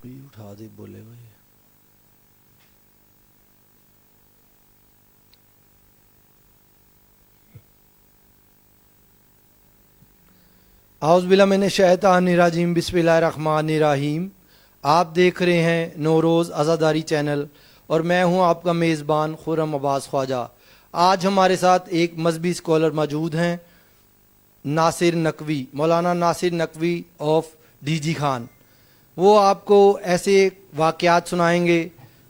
کوئی اٹھا دے بولے بھائی. اعوذ باللہ من الشیطان الرجیم، بسم اللہ الرحمن الرحیم. آپ دیکھ رہے ہیں نوروز عزاداری چینل اور میں ہوں آپ کا میزبان خرم عباس خواجہ. آج ہمارے ساتھ ایک مذہبی اسکالر موجود ہیں، Nasir Naqvi, Maulana Nasir Naqvi of D G Khan. وہ آپ کو ایسے واقعات سنائیں گے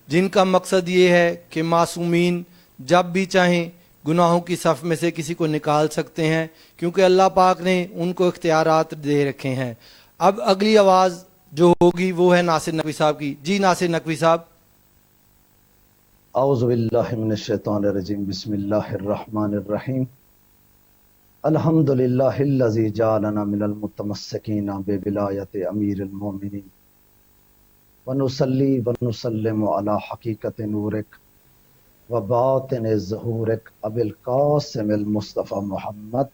جن کا مقصد یہ ہے کہ معصومین جب بھی چاہیں گناہوں کی صف میں سے کسی کو نکال سکتے ہیں، کیونکہ اللہ پاک نے ان کو اختیارات دے رکھے ہیں. اب اگلی آواز جو ہوگی وہ ہے ناصر نقوی صاحب کی. جی ناصر نقوی صاحب. اعوذ باللہ من الشیطان الرجیم، بسم اللہ الرحمن الرحیم. الحمد للہ الذی جعلنا من المتمسکین بولایت امیر المومنین ونصلی ونسلم علی حقیقت نورک وباطن ظہورک ابی القاسم المصطفی محمد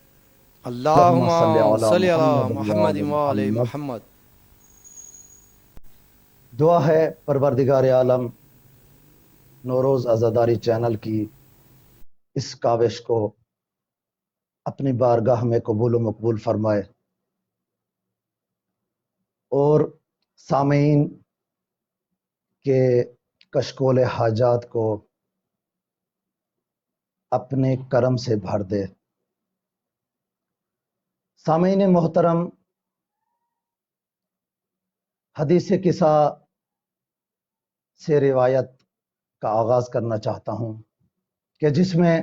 اللہم صلی اللہم علی صلی محمد علی محمد وآل وآل محمد. محمد. دعا ہے پروردگار عالم نوروز عزاداری چینل کی اس کاوش کو اپنی بارگاہ میں قبول و مقبول فرمائے اور سامعین کے کشکول حاجات کو اپنے کرم سے بھر دے. سامعین محترم، حدیث قصہ سے روایت کا آغاز کرنا چاہتا ہوں کہ جس میں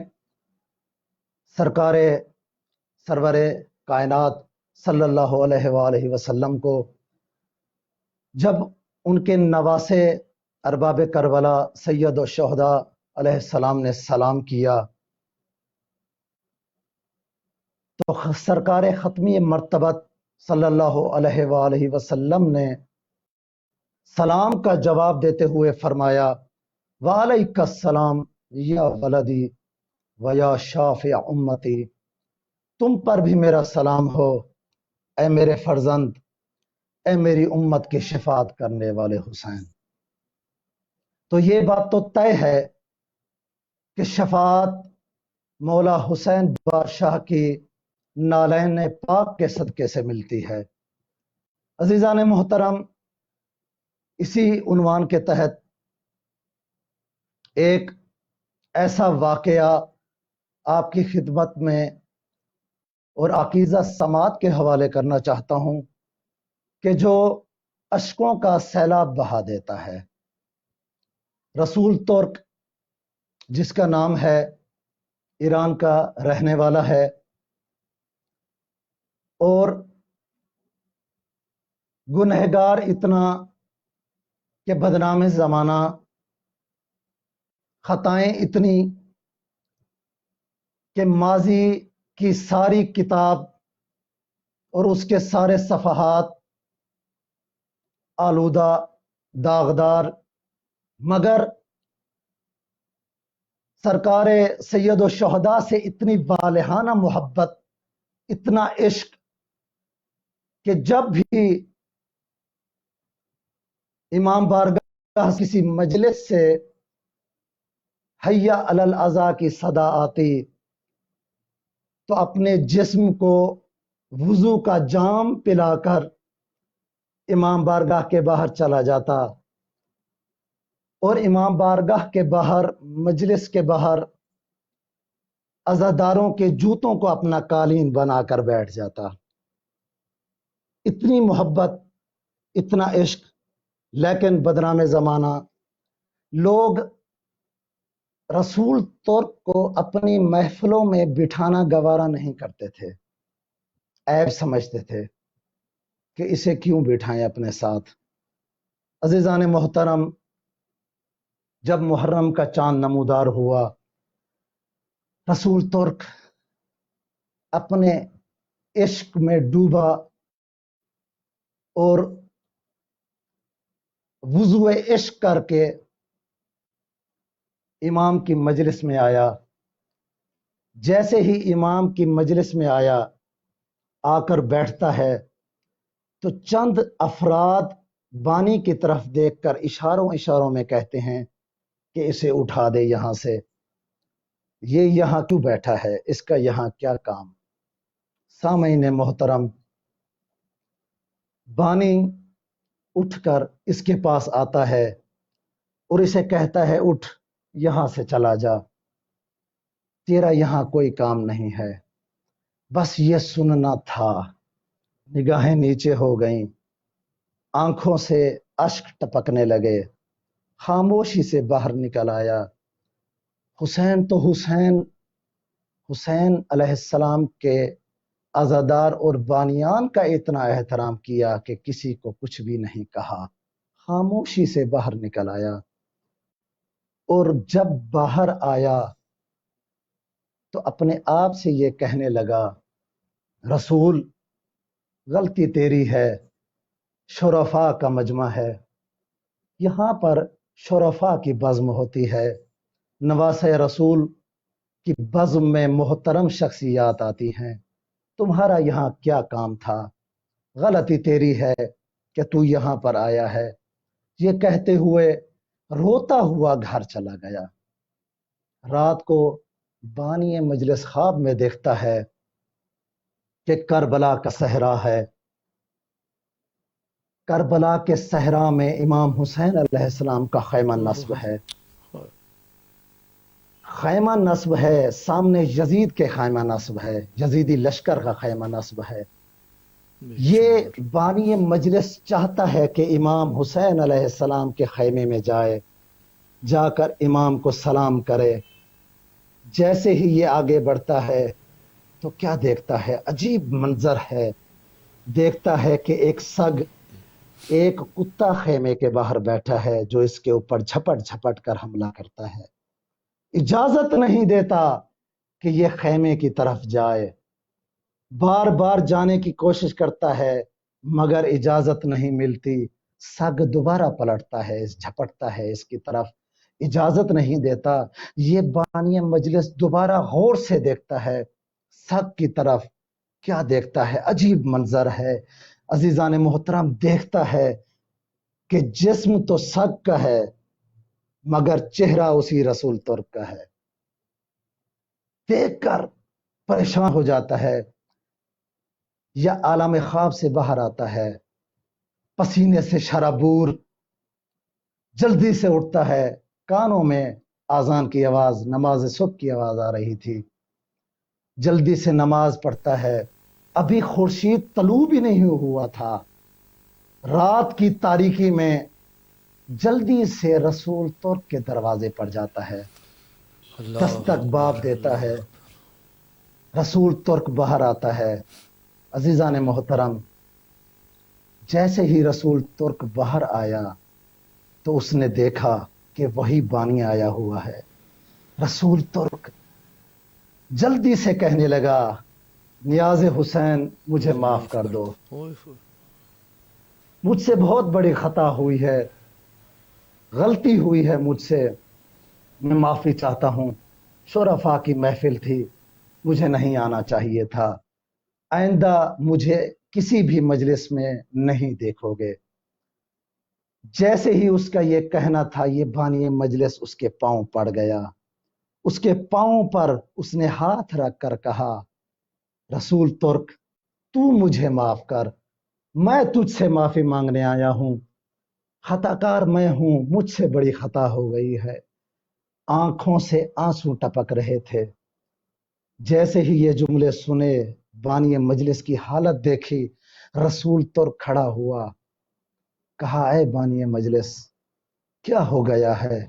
سرور کائنات صلی اللہ علیہ وآلہ وسلم کو جب ان کے نواسے ارباب کربلا سید الشہداء علیہ السلام نے سلام کیا تو سرکار ختمی مرتبت صلی اللہ علیہ وآلہ وسلم نے سلام کا جواب دیتے ہوئے فرمایا وعلیک السلام یا ولدی و یا شافع امتی، تم پر بھی میرا سلام ہو اے میرے فرزند، اے میری امت کی شفاعت کرنے والے حسین. تو یہ بات تو طے ہے کہ شفاعت مولا حسین بادشاہ کی نالین پاک کے صدقے سے ملتی ہے. عزیزان محترم، اسی عنوان کے تحت ایک ایسا واقعہ آپ کی خدمت میں اور عقیدہ سماعت کے حوالے کرنا چاہتا ہوں کہ جو اشکوں کا سیلاب بہا دیتا ہے. رسول ترک، جس کا نام ہے، ایران کا رہنے والا ہے اور گنہگار اتنا کہ بدنام زمانہ، خطائیں اتنی کہ ماضی کی ساری کتاب اور اس کے سارے صفحات آلودہ، داغدار، مگر سرکار سید الشہداء سے اتنی والہانہ محبت، اتنا عشق کہ جب بھی امام بارگاہ کسی مجلس سے حیا علی العزا کی صدا آتی تو اپنے جسم کو وضو کا جام پلا کر امام بارگاہ کے باہر چلا جاتا اور امام بارگاہ کے باہر، مجلس کے باہر عزاداروں کے جوتوں کو اپنا قالین بنا کر بیٹھ جاتا. اتنی محبت، اتنا عشق. لیکن بدنام زمانہ لوگ رسول ترک کو اپنی محفلوں میں بٹھانا گوارا نہیں کرتے تھے، عیب سمجھتے تھے کہ اسے کیوں بٹھائیں اپنے ساتھ. عزیزان محترم، جب محرم کا چاند نمودار ہوا، رسول ترک اپنے عشق میں ڈوبا اور وضو عشق کر کے امام کی مجلس میں آیا. جیسے ہی امام کی مجلس میں آیا، آ کر بیٹھتا ہے تو چند افراد بانی کی طرف دیکھ کر اشاروں اشاروں میں کہتے ہیں کہ اسے اٹھا دے یہاں سے، یہ یہاں کیوں بیٹھا ہے، اس کا یہاں کیا کام۔ سامعین محترم، بانی اٹھ کر اس کے پاس آتا ہے اور اسے کہتا ہے اٹھ یہاں سے چلا جا، تیرا یہاں کوئی کام نہیں ہے۔ بس یہ سننا تھا۔ نگاہیں نیچے ہو گئیں، آنکھوں سے اشک ٹپکنے لگے، خاموشی سے باہر نکل آیا۔ حسین تو حسین علیہ السلام کے عزادار اور بانیان کا اتنا احترام کیا کہ کسی کو کچھ بھی نہیں کہا، خاموشی سے باہر نکل آیا۔ اور جب باہر آیا تو اپنے آپ سے یہ کہنے لگا، رسول غلطی تیری ہے، شرفاء کا مجمع ہے، یہاں پر شرفاء کی بزم ہوتی ہے، نواسۂ رسول کی بزم میں محترم شخصیات آتی ہیں، تمہارا یہاں کیا کام تھا، غلطی تیری ہے کہ تو یہاں پر آیا ہے۔ یہ کہتے ہوئے روتا ہوا گھر چلا گیا۔ رات کو بانی مجلس خواب میں دیکھتا ہے کہ کربلا کا صحرا ہے، کربلا کے صحرا میں امام حسین علیہ السلام کا خیمہ نصب ہے، خیمہ نصب ہے، سامنے یزید کے خیمہ نصب ہے، یزیدی لشکر کا خیمہ نصب ہے۔ یہ بانی مجلس چاہتا ہے کہ امام حسین علیہ السلام کے خیمے میں جائے، جا کر امام کو سلام کرے۔ جیسے ہی یہ آگے بڑھتا ہے تو کیا دیکھتا ہے، عجیب منظر ہے۔ دیکھتا ہے کہ ایک سگ، ایک کتا خیمے کے باہر بیٹھا ہے جو اس کے اوپر جھپٹ جھپٹ کر حملہ کرتا ہے، اجازت نہیں دیتا کہ یہ خیمے کی طرف جائے، بار بار جانے کی کوشش کرتا ہے مگر اجازت نہیں ملتی۔ سگ دوبارہ پلٹتا ہے، جھپٹتا ہے اس کی طرف، اجازت نہیں دیتا۔ یہ بانی مجلس دوبارہ غور سے دیکھتا ہے سگ کی طرف، کیا دیکھتا ہے، عجیب منظر ہے۔ عزیزان محترم، دیکھتا ہے کہ جسم تو سگ کا ہے مگر چہرہ اسی رسول ترک کا ہے۔ دیکھ کر پریشان ہو جاتا ہے، یا عالم خواب سے باہر آتا ہے، پسینے سے شرابور، جلدی سے اٹھتا ہے، کانوں میں اذان کی آواز، نماز صبح کی آواز آ رہی تھی، جلدی سے نماز پڑھتا ہے۔ ابھی خورشید طلوع بھی نہیں ہوا تھا، رات کی تاریکی میں جلدی سے رسول ترک کے دروازے پر جاتا ہے، دستک باب دیتا ہے، رسول ترک باہر آتا ہے۔ عزیزان محترم، جیسے ہی رسول ترک باہر آیا تو اس نے دیکھا کہ وہی بانی آیا ہوا ہے۔ رسول ترک جلدی سے کہنے لگا، نیاز حسین مجھے معاف کر دو، مجھ سے بہت بڑی خطا ہوئی ہے، غلطی ہوئی ہے مجھ سے، میں معافی چاہتا ہوں، شرفاء کی محفل تھی، مجھے نہیں آنا چاہیے تھا، آئندہ مجھے کسی بھی مجلس میں نہیں دیکھو گے۔ جیسے ہی اس کا یہ کہنا تھا، یہ بانی مجلس اس کے پاؤں پڑ گیا، اس کے پاؤں پر اس نے ہاتھ رکھ کر کہا، رسول ترک تو مجھے معاف کر، میں تجھ سے معافی مانگنے آیا ہوں، خطا کار میں ہوں، مجھ سے بڑی خطا ہو گئی ہے۔ آنکھوں سے آنسو ٹپک رہے تھے۔ جیسے ہی یہ جملے سنے، بانی مجلس کی حالت دیکھی، رسول ترک کھڑا ہوا، کہا، اے بانی مجلس کیا ہو گیا ہے،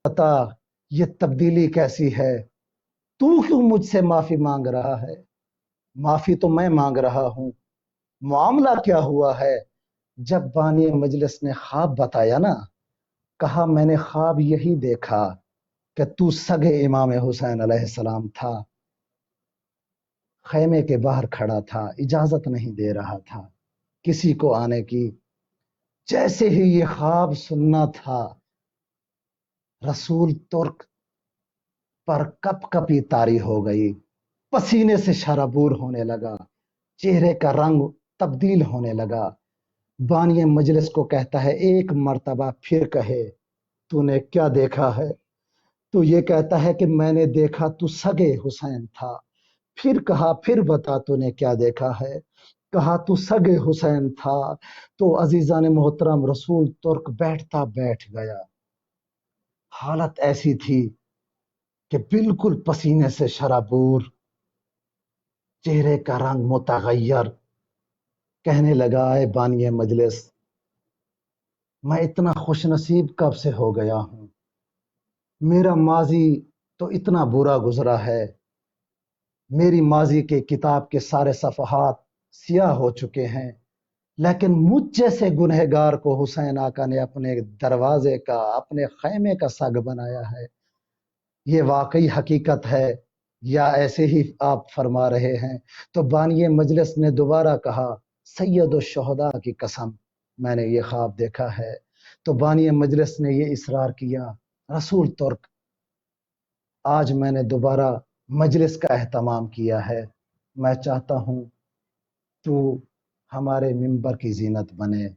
بتا یہ تبدیلی کیسی ہے، تو کیوں مجھ سے معافی مانگ رہا ہے؟ معافی تو میں مانگ رہا ہوں، معاملہ کیا ہوا ہے؟ جب بانی مجلس نے خواب بتایا نا، کہا میں نے خواب یہی دیکھا کہ تو سگے امام حسین علیہ السلام تھا، خیمے کے باہر کھڑا تھا، اجازت نہیں دے رہا تھا کسی کو آنے کی۔ جیسے ہی یہ خواب سننا تھا، رسول ترک پر کپ کپی طاری ہو گئی، پسینے سے شرابور ہونے لگا، چہرے کا رنگ تبدیل ہونے لگا، بانی مجلس کو کہتا ہے ایک مرتبہ پھر کہے تو نے کیا دیکھا ہے؟ تو یہ کہتا ہے کہ میں نے دیکھا تو سگے حسین تھا۔ پھر کہا پھر بتا تو نے کیا دیکھا ہے؟ کہا تو سگے حسین تھا۔ تو عزیزان محترم رسول ترک بیٹھتا بیٹھ گیا۔ حالت ایسی تھی کہ بالکل پسینے سے شرابور، چہرے کا رنگ متغیر۔ کہنے لگا اے بانی مجلس، میں اتنا خوش نصیب کب سے ہو گیا ہوں؟ میرا ماضی تو اتنا برا گزرا ہے، میری ماضی کے کتاب کے سارے صفحات سیاہ ہو چکے ہیں، لیکن مجھ جیسے گنہگار کو حسین آقا نے اپنے دروازے کا، اپنے خیمے کا سگ بنایا ہے۔ یہ واقعی حقیقت ہے یا ایسے ہی آپ فرما رہے ہیں؟ تو بانی مجلس نے دوبارہ کہا سید الشہداء کی قسم میں نے یہ خواب دیکھا ہے۔ تو بانی مجلس نے یہ اصرار کیا رسول ترک، آج میں نے دوبارہ مجلس کا اہتمام کیا ہے، میں چاہتا ہوں تو ہمارے ممبر کی زینت بنے،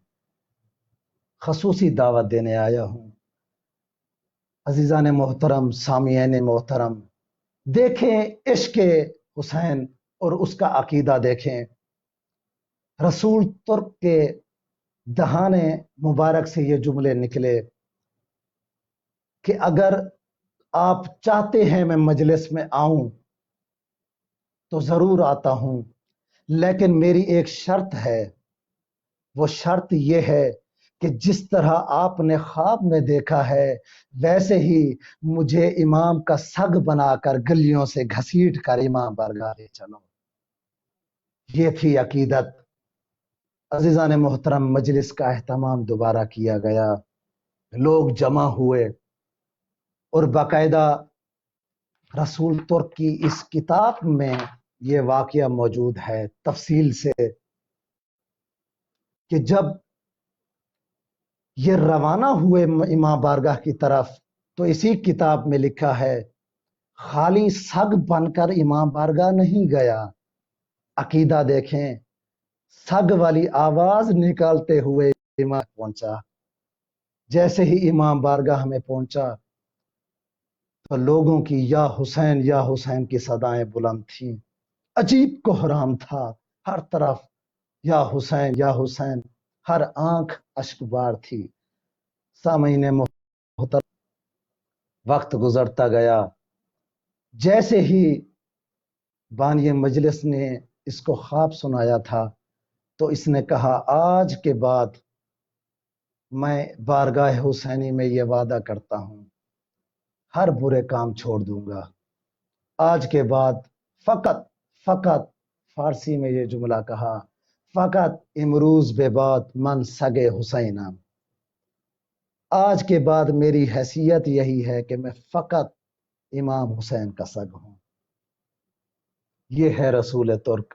خصوصی دعوت دینے آیا ہوں۔ عزیزان محترم، سامعین محترم، دیکھیں عشق حسین اور اس کا عقیدہ دیکھیں۔ رسول ترک کے دہان مبارک سے یہ جملے نکلے کہ اگر آپ چاہتے ہیں میں مجلس میں آؤں تو ضرور آتا ہوں، لیکن میری ایک شرط ہے۔ وہ شرط یہ ہے کہ جس طرح آپ نے خواب میں دیکھا ہے ویسے ہی مجھے امام کا سگ بنا کر گلیوں سے گھسیٹ کر امام بارگاہ لے چلو۔ یہ تھی عقیدت۔ عزیزان محترم، مجلس کا اہتمام دوبارہ کیا گیا، لوگ جمع ہوئے، اور باقاعدہ رسول ترک کی اس کتاب میں یہ واقعہ موجود ہے تفصیل سے کہ جب یہ روانہ ہوئے امام بارگاہ کی طرف تو اسی کتاب میں لکھا ہے خالی سگ بن کر امام بارگاہ نہیں گیا۔ عقیدہ دیکھیں، سگ والی آواز نکالتے ہوئے امام پہنچا۔ جیسے ہی امام بارگاہ میں پہنچا تو لوگوں کی یا حسین کی صدائیں بلند تھیں، عجیب کوہرام تھا، ہر طرف یا حسین، ہر آنکھ اشکبار تھی۔ سامعین محترم، وقت گزرتا گیا، جیسے ہی بانی مجلس نے اس کو خواب سنایا تھا تو اس نے کہا آج کے بعد میں بارگاہ حسینی میں یہ وعدہ کرتا ہوں ہر برے کام چھوڑ دوں گا۔ آج کے بعد فقط فارسی میں یہ جملہ کہا فقط امروز بے بات من سگے حسینم۔ آج کے بعد میری حیثیت یہی ہے کہ میں فقط امام حسین کا سگ ہوں۔ یہ ہے رسول ترک۔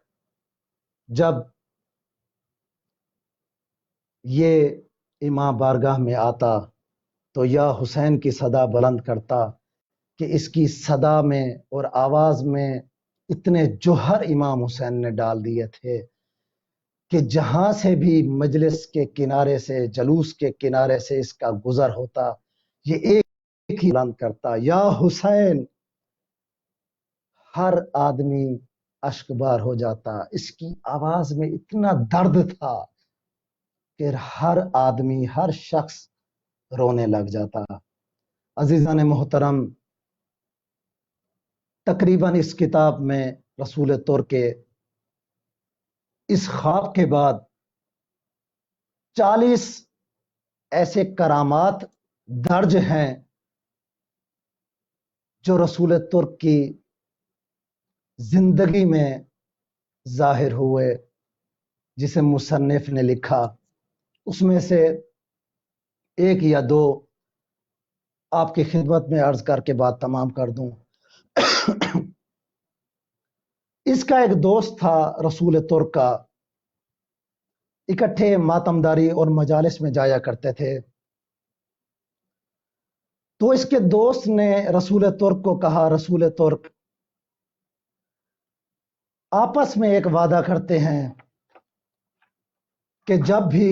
جب یہ امام بارگاہ میں آتا تو یا حسین کی صدا بلند کرتا کہ اس کی صدا میں اور آواز میں اتنے جوہر امام حسین نے ڈال دیے تھے کہ جہاں سے بھی مجلس کے کنارے سے، جلوس کے کنارے سے اس کا گزر ہوتا، یہ ایک ہی بلند کرتا یا حسین، ہر آدمی اشکبار ہو جاتا۔ اس کی آواز میں اتنا درد تھا کہ ہر آدمی، ہر شخص رونے لگ جاتا۔ عزیزان محترم، تقریباً اس کتاب میں رسول ترک کے اس خواب کے بعد 40 ایسے کرامات درج ہیں جو رسول ترک کی زندگی میں ظاہر ہوئے، جسے مصنف نے لکھا۔ اس میں سے ایک یا دو آپ کی خدمت میں عرض کر کے بات تمام کر دوں۔ اس کا ایک دوست تھا رسول ترک کا، اکٹھے ماتمداری اور مجالس میں جایا کرتے تھے۔ تو اس کے دوست نے رسول ترک کو کہا رسول ترک آپس میں ایک وعدہ کرتے ہیں کہ جب بھی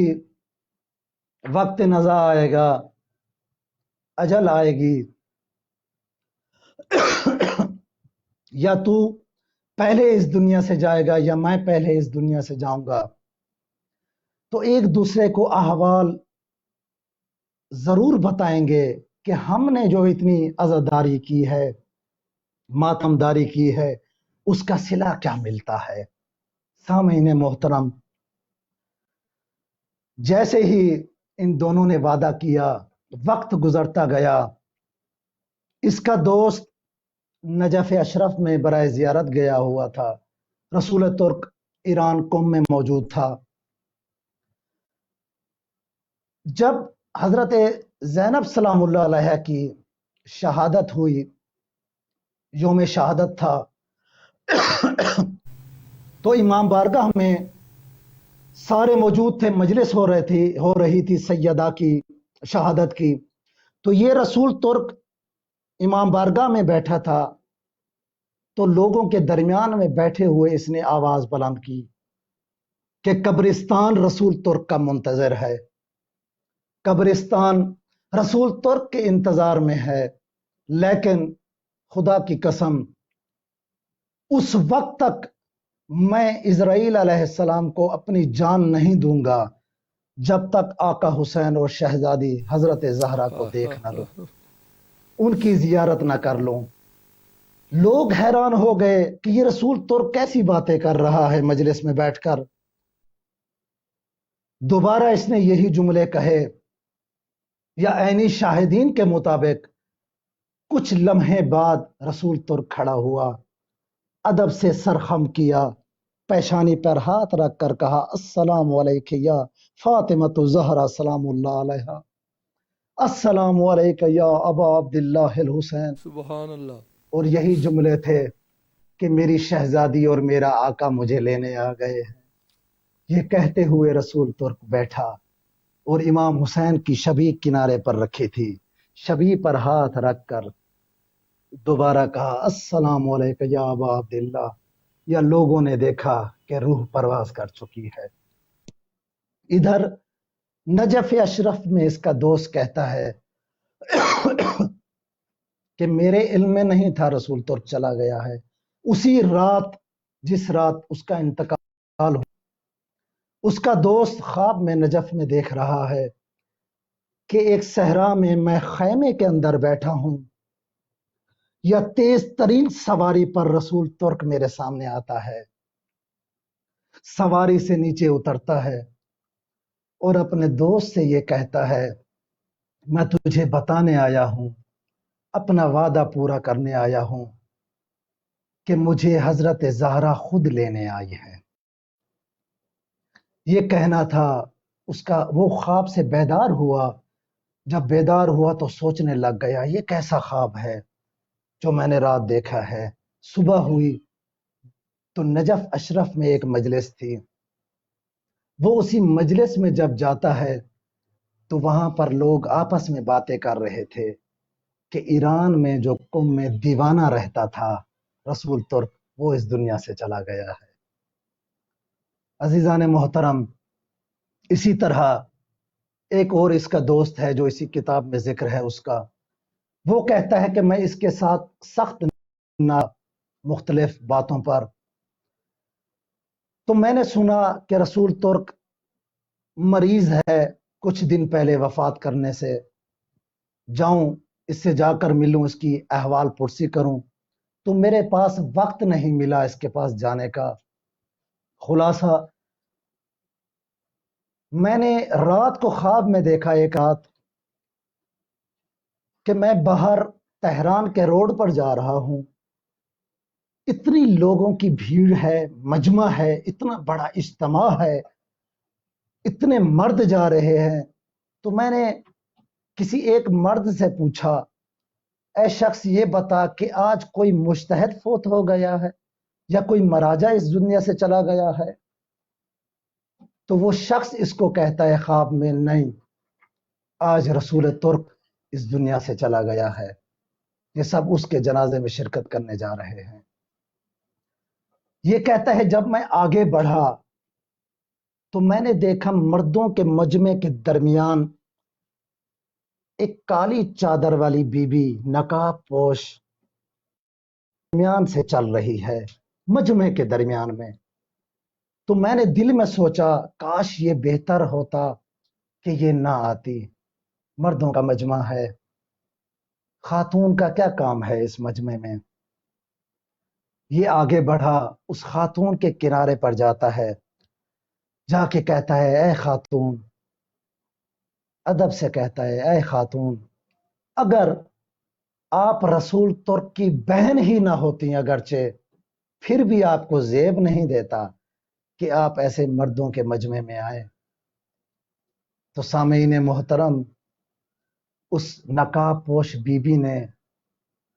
وقت نزا آئے گا، اجل آئے گی، یا تو پہلے اس دنیا سے جائے گا یا میں پہلے اس دنیا سے جاؤں گا، تو ایک دوسرے کو احوال ضرور بتائیں گے کہ ہم نے جو اتنی عزاداری کی ہے، ماتمداری کی ہے، اس کا صلہ کیا ملتا ہے۔ سامعین محترم، جیسے ہی ان دونوں نے وعدہ کیا، وقت گزرتا گیا، اس کا دوست نجف اشرف میں برائے زیارت گیا ہوا تھا، رسول ترک ایران قم میں موجود تھا۔ جب حضرت زینب سلام اللہ علیہ کی شہادت ہوئی، یوم شہادت تھا، تو امام بارگاہ میں سارے موجود تھے، مجلس ہو رہی تھی سیدہ کی شہادت کی، تو یہ رسول ترک امام بارگاہ میں بیٹھا تھا، تو لوگوں کے درمیان میں بیٹھے ہوئے اس نے آواز بلند کی کہ قبرستان رسول ترک کا منتظر ہے، قبرستان رسول ترک کے انتظار میں ہے، لیکن خدا کی قسم اس وقت تک میں اسرائیل علیہ السلام کو اپنی جان نہیں دوں گا جب تک آقا حسین اور شہزادی حضرت زہرا کو دیکھ نہ لوں، ان کی زیارت نہ کر لوں۔ لوگ حیران ہو گئے کہ یہ رسول ترک کیسی باتیں کر رہا ہے مجلس میں بیٹھ کر۔ دوبارہ اس نے یہی جملے کہے، یا عینی شاہدین کے مطابق کچھ لمحے بعد رسول ترک کھڑا ہوا، ادب سے سر خم کیا، پیشانی پر ہاتھ رکھ کر کہا، السلام علیکہ یا فاطمۃ الزہرا سلام اللہ علیہا، السلام علیکہ یا ابا عبداللہ الحسین۔ سبحان اللہ۔ اور یہی جملے تھے کہ میری شہزادی اور میرا آقا مجھے لینے آ گئے ہیں۔ یہ کہتے ہوئے رسول ترک بیٹھا اور امام حسین کی شبیہ کنارے پر رکھی تھی، شبیہ پر ہاتھ رکھ کر دوبارہ کہا، السلام علیکم یا ابا عبداللہ۔ یا لوگوں نے دیکھا کہ روح پرواز کر چکی ہے۔ ادھر نجف اشرف میں اس کا دوست کہتا ہے کہ میرے علم میں نہیں تھا رسول ترک چلا گیا ہے۔ اسی رات، جس رات اس کا انتقال ہو، اس کا دوست خواب میں نجف میں دیکھ رہا ہے کہ ایک صحرا میں خیمے کے اندر بیٹھا ہوں، یا تیز ترین سواری پر رسول ترک میرے سامنے آتا ہے، سواری سے نیچے اترتا ہے اور اپنے دوست سے یہ کہتا ہے، میں تجھے بتانے آیا ہوں، اپنا وعدہ پورا کرنے آیا ہوں کہ مجھے حضرت زہرا خود لینے آئی ہے۔ یہ کہنا تھا اس کا۔ وہ خواب سے بیدار ہوا، جب بیدار ہوا تو سوچنے لگ گیا، یہ کیسا خواب ہے جو میں نے رات دیکھا ہے۔ صبح ہوئی تو نجف اشرف میں ایک مجلس تھی، وہ اسی مجلس میں جب جاتا ہے تو وہاں پر لوگ آپس میں باتیں کر رہے تھے کہ ایران میں جو قم میں دیوانہ رہتا تھا رسول ترک، وہ اس دنیا سے چلا گیا ہے۔ عزیزان محترم، اسی طرح ایک اور اس کا دوست ہے جو اسی کتاب میں ذکر ہے اس کا، وہ کہتا ہے کہ میں اس کے ساتھ سخت نہ مختلف باتوں پر، تو میں نے سنا کہ رسول ترک مریض ہے، کچھ دن پہلے وفات کرنے سے، جاؤں اس سے جا کر ملوں، اس کی احوال پرسی کروں، تو میرے پاس وقت نہیں ملا اس کے پاس جانے کا۔ خلاصہ میں نے رات کو خواب میں دیکھا ایک رات کہ میں باہر تہران کے روڈ پر جا رہا ہوں، اتنی لوگوں کی بھیڑ ہے، مجمع ہے، اتنا بڑا اجتماع ہے، اتنے مرد جا رہے ہیں، تو میں نے کسی ایک مرد سے پوچھا، اے شخص یہ بتا کہ آج کوئی مجتہد فوت ہو گیا ہے یا کوئی مراجع اس دنیا سے چلا گیا ہے؟ تو وہ شخص اس کو کہتا ہے خواب میں، نہیں، آج رسول ترک اس دنیا سے چلا گیا ہے، یہ سب اس کے جنازے میں شرکت کرنے جا رہے ہیں۔ یہ کہتا ہے جب میں آگے بڑھا تو میں نے دیکھا مردوں کے مجمع کے درمیان ایک کالی چادر والی بی بی نقاب پوش درمیان سے چل رہی ہے، مجمع کے درمیان میں۔ تو میں نے دل میں سوچا کاش یہ بہتر ہوتا کہ یہ نہ آتی، مردوں کا مجمع ہے، خاتون کا کیا کام ہے اس مجمع میں۔ یہ آگے بڑھا، اس خاتون کے کنارے پر جاتا ہے، جا کے کہتا ہے اے خاتون، ادب سے کہتا ہے اے خاتون، اگر آپ رسول ترک کی بہن ہی نہ ہوتی اگرچہ، پھر بھی آپ کو زیب نہیں دیتا کہ آپ ایسے مردوں کے مجمع میں آئے۔ تو سامعین محترم، اس نقاب پوش بی بی نے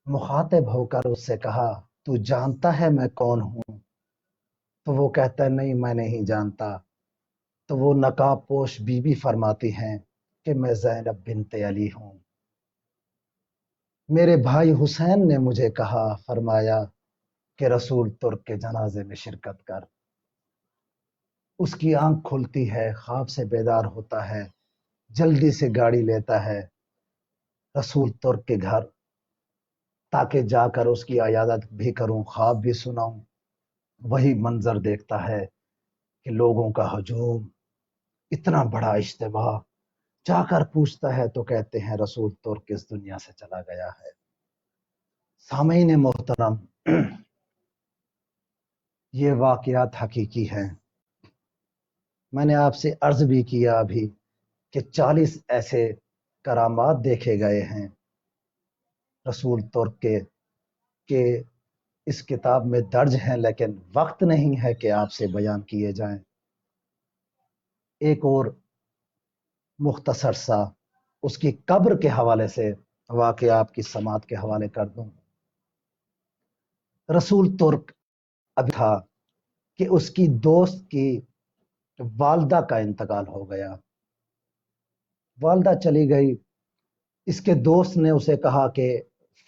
مخاطب ہو کر اس سے کہا تو جانتا ہے میں کون ہوں؟ تو وہ کہتا ہے نہیں میں نہیں جانتا۔ تو وہ نقاب پوش بی بی فرماتی ہیں کہ میں زینب بنت علی ہوں، میرے بھائی حسین نے مجھے کہا، فرمایا کہ رسول ترک کے جنازے میں شرکت کر۔ اس کی آنکھ کھلتی ہے، خواب سے بیدار ہوتا ہے، جلدی سے گاڑی لیتا ہے رسول ترک کے گھر، تاکہ جا کر اس کی عیادت بھی کروں، خواب بھی سناؤں۔ وہی منظر دیکھتا ہے کہ لوگوں کا ہجوم، اتنا بڑا اجتماع۔ جا کر پوچھتا ہے تو کہتے ہیں رسول ترک اس دنیا سے چلا گیا ہے۔ سامعین محترم، یہ واقعات حقیقی ہیں۔ میں نے آپ سے عرض بھی کیا ابھی کہ 40 ایسے کرامات دیکھے گئے ہیں رسول ترک کے کہ اس کتاب میں درج ہیں، لیکن وقت نہیں ہے کہ آپ سے بیان کیے جائیں۔ ایک اور مختصر سا اس کی قبر کے حوالے سے واقعہ آپ کی سماعت کے حوالے کر دوں۔ رسول ترک اب تھا کہ اس کی دوست کی والدہ کا انتقال ہو گیا، والدہ چلی گئی۔ اس کے دوست نے اسے کہا کہ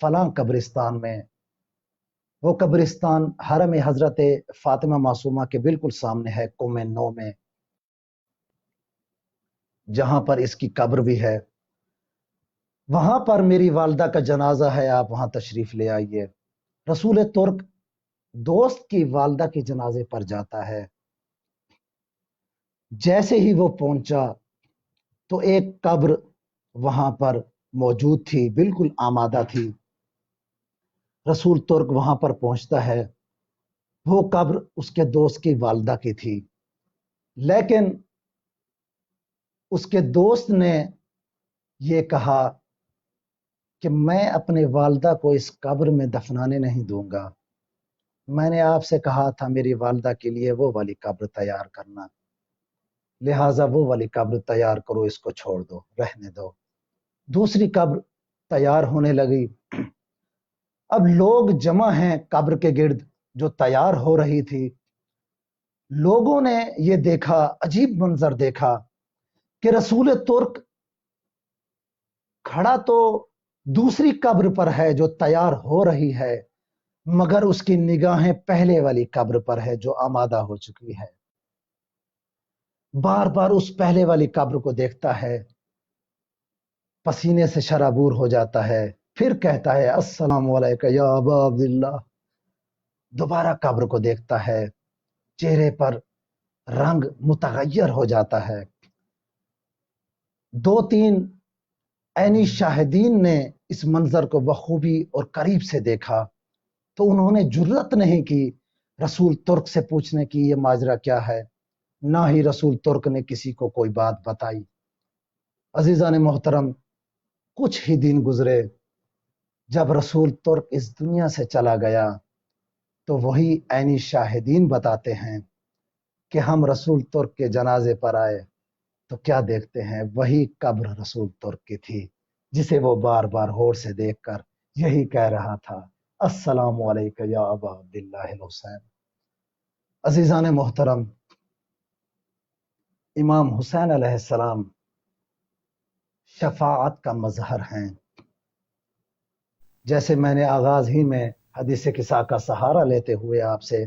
فلاں قبرستان میں، وہ قبرستان حرم حضرت فاطمہ معصومہ کے بالکل سامنے ہے، قم 9 میں، جہاں پر اس کی قبر بھی ہے، وہاں پر میری والدہ کا جنازہ ہے، آپ وہاں تشریف لے آئیے۔ رسول ترک دوست کی والدہ کے جنازے پر جاتا ہے۔ جیسے ہی وہ پہنچا تو ایک قبر وہاں پر موجود تھی، بالکل آمادہ تھی۔ رسول ترک وہاں پر پہنچتا ہے، وہ قبر اس کے دوست کی والدہ کی تھی، لیکن اس کے دوست نے یہ کہا کہ میں اپنے والدہ کو اس قبر میں دفنانے نہیں دوں گا، میں نے آپ سے کہا تھا میری والدہ کے لیے وہ والی قبر تیار کرنا، لہٰذا وہ والی قبر تیار کرو، اس کو چھوڑ دو، رہنے دو۔ دوسری قبر تیار ہونے لگی۔ اب لوگ جمع ہیں قبر کے گرد جو تیار ہو رہی تھی۔ لوگوں نے یہ دیکھا، عجیب منظر دیکھا کہ رسول ترک کھڑا تو دوسری قبر پر ہے جو تیار ہو رہی ہے، مگر اس کی نگاہیں پہلے والی قبر پر ہے جو آمادہ ہو چکی ہے۔ بار بار اس پہلے والی قبر کو دیکھتا ہے، پسینے سے شرابور ہو جاتا ہے، پھر کہتا ہے السلام علیکم یا ابا عبداللہ۔ دوبارہ قبر کو دیکھتا ہے، چہرے پر رنگ متغیر ہو جاتا ہے۔ 2-3 عینی شاہدین نے اس منظر کو بخوبی اور قریب سے دیکھا، تو انہوں نے جرأت نہیں کی رسول ترک سے پوچھنے کی یہ ماجرا کیا ہے، نہ ہی رسول ترک نے کسی کو کوئی بات بتائی۔ عزیزان محترم، کچھ ہی دن گزرے، جب رسول ترک اس دنیا سے چلا گیا تو وہی عینی شاہدین بتاتے ہیں کہ ہم رسول ترک کے جنازے پر آئے تو کیا دیکھتے ہیں، وہی قبر رسول ترک کی تھی جسے وہ بار بار غور سے دیکھ کر یہی کہہ رہا تھا السلام علیکم یا ابا عبداللہ الحسین۔ عزیزان محترم، امام حسین علیہ السلام شفاعت کا مظہر ہیں۔ جیسے میں نے آغاز ہی میں حدیث قصہ کا سہارا لیتے ہوئے آپ سے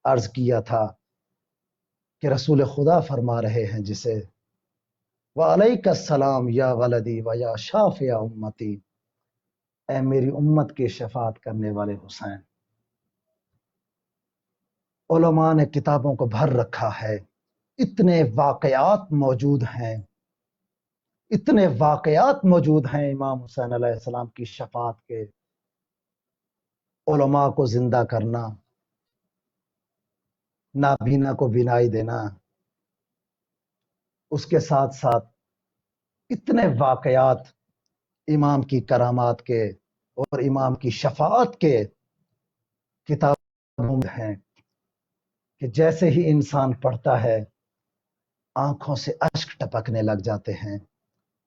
عرض کیا تھا کہ رسول خدا فرما رہے ہیں جسے وعلیک السلام یا ولدی و یا شافع امتی، اے میری امت کی شفاعت کرنے والے حسین۔ علماء نے کتابوں کو بھر رکھا ہے، اتنے واقعات موجود ہیں، اتنے واقعات موجود ہیں امام حسین علیہ السلام کی شفاعت کے، علماء کو زندہ کرنا، نابینا کو بینائی دینا، اس کے ساتھ ساتھ اتنے واقعات امام کی کرامات کے اور امام کی شفاعت کے کتابوں میں ہیں کہ جیسے ہی انسان پڑھتا ہے آنکھوں سے اشک ٹپکنے لگ جاتے ہیں۔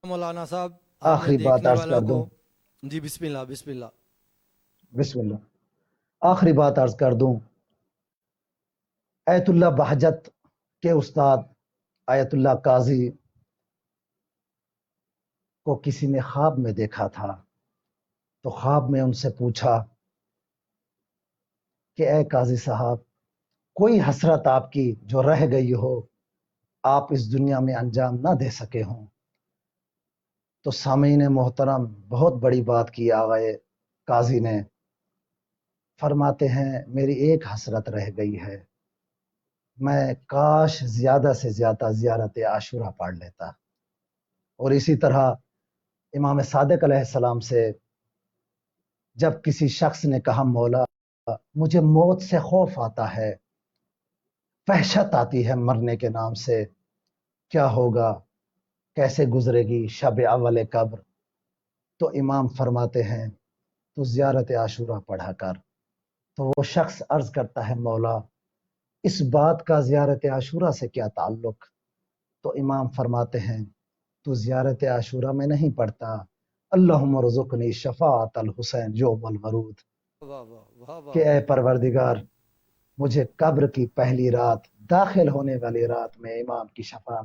مولانا صاحب آپ نے آخری بات دیکھنے عرض والوں کر کو، دوں، جی بسم اللہ بسم اللہ۔ بسم اللہ، آخری بات عرض کر دوں، ایت اللہ بہجت کے استاد ایت اللہ قاضی کو کسی نے خواب میں دیکھا تھا، تو خواب میں ان سے پوچھا کہ اے قاضی صاحب، کوئی حسرت آپ کی جو رہ گئی ہو، آپ اس دنیا میں انجام نہ دے سکے ہوں؟ تو سامعین محترم، بہت بڑی بات کی آغائے قاضی نے، فرماتے ہیں میری ایک حسرت رہ گئی ہے، میں کاش زیادہ سے زیادہ زیارت عاشورہ پڑھ لیتا۔ اور اسی طرح امام صادق علیہ السلام سے جب کسی شخص نے کہا مولا مجھے موت سے خوف آتا ہے، وحشت آتی ہے مرنے کے نام سے، کیا ہوگا، کیسے گزرے گی شب اول قبر؟ تو امام فرماتے ہیں تو زیارت عاشورہ پڑھا کر۔ تو وہ شخص عرض کرتا ہے مولا اس بات کا زیارت عاشورہ سے کیا تعلق؟ تو امام فرماتے ہیں تو زیارت عاشورہ میں نہیں پڑھتا اللہم رزقنی شفاعت الحسین یوم الورود، واہ واہ واہ واہ کہ اے واہ۔ پروردگار مجھے قبر کی پہلی رات، داخل ہونے والی رات میں امام کی شفاعت